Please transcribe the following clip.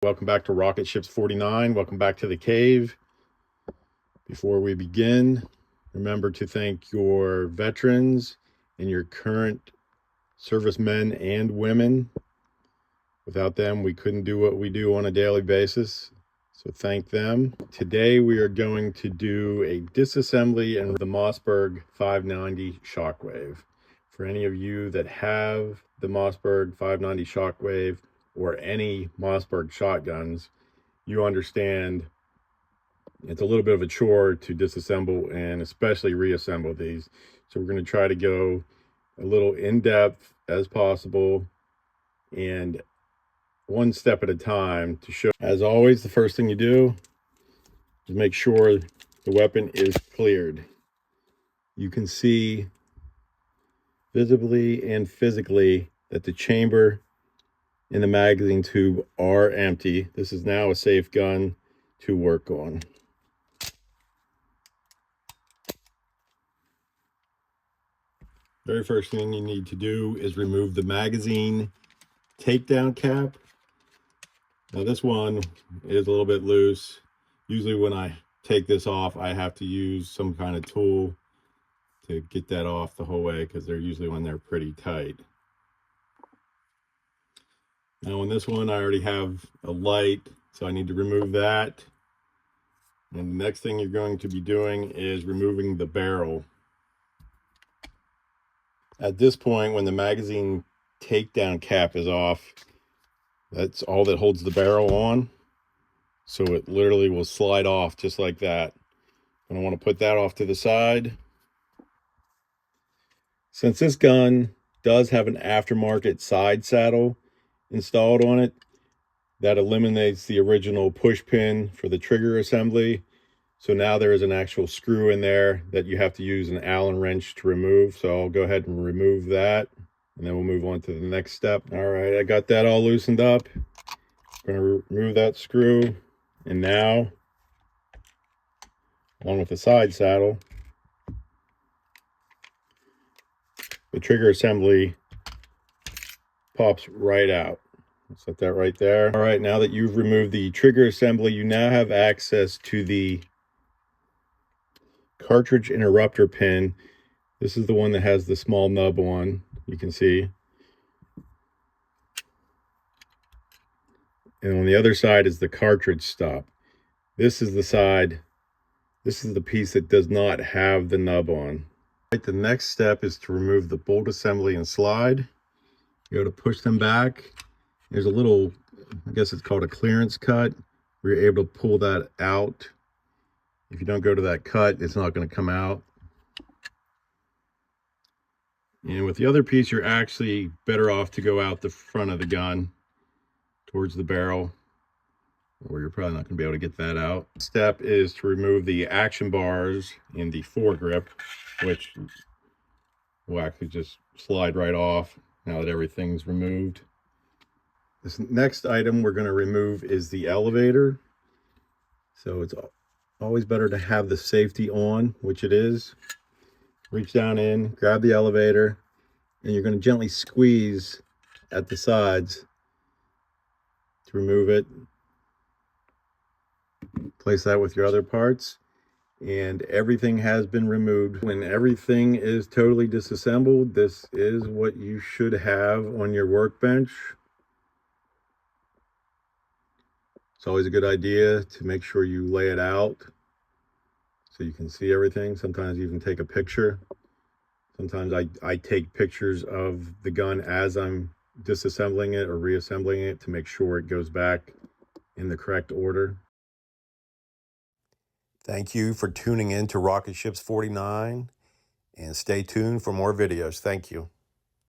Welcome back to Rocket Ships 49. Welcome back to the cave. Before we begin, remember to thank your veterans and your current servicemen and women. Without them, we couldn't do what we do on a daily basis. So thank them. Today we are going to do a disassembly and the Mossberg 590 Shockwave. For any of you that have the Mossberg 590 Shockwave or any Mossberg shotguns, you understand it's a little bit of a chore to disassemble and especially reassemble these. So we're going to try to go a little in-depth as possible and one step at a time to show. As always, the first thing you do is make sure the weapon is cleared. You can see visibly and physically that the chamber and the magazine tube are empty. This is now a safe gun to work on. Very first thing you need to do is remove the magazine takedown cap. Now this one is a little bit loose. Usually when I take this off, I have to use some kind of tool to get that off the whole way because they're usually when they're pretty tight. Now on this one, I already have a light, so I need to remove that. And the next thing you're going to be doing is removing the barrel. At this point, when the magazine takedown cap is off, that's all that holds the barrel on. So it literally will slide off just like that. And I want to put that off to the side. Since this gun does have an aftermarket side saddle installed on it, that eliminates the original push pin for the trigger assembly. So now there is an actual screw in there that you have to use an Allen wrench to remove. So I'll go ahead and remove that, and then we'll move on to the next step. All right, I got that all loosened up. I'm going to remove that screw, and now, along with the side saddle, the trigger assembly pops right out. Set that right there. All right, now that you've removed the trigger assembly, you now have access to the cartridge interrupter pin. This is the one that has the small nub on, you can see. And on the other side is the cartridge stop. This is the side, this is the piece that does not have the nub on. Right, the next step is to remove the bolt assembly and slide. You go to push them back. There's a little, I guess it's called a clearance cut, where you're able to pull that out. If you don't go to that cut, it's not going to come out. And with the other piece, you're actually better off to go out the front of the gun towards the barrel, or you're probably not going to be able to get that out. Step is to remove the action bars in the foregrip, which will actually just slide right off now that everything's removed. This next item we're going to remove is the elevator. So it's always better to have the safety on, which it is. Reach down in, grab the elevator, and you're going to gently squeeze at the sides to remove it. Place that with your other parts, and everything has been removed. When everything is totally disassembled, this is what you should have on your workbench. It's always a good idea to make sure you lay it out so you can see everything. Sometimes you even take a picture. Sometimes I take pictures of the gun as I'm disassembling it or reassembling it to make sure it goes back in the correct order. Thank you for tuning in to Rocket Ships 49, and stay tuned for more videos. Thank you.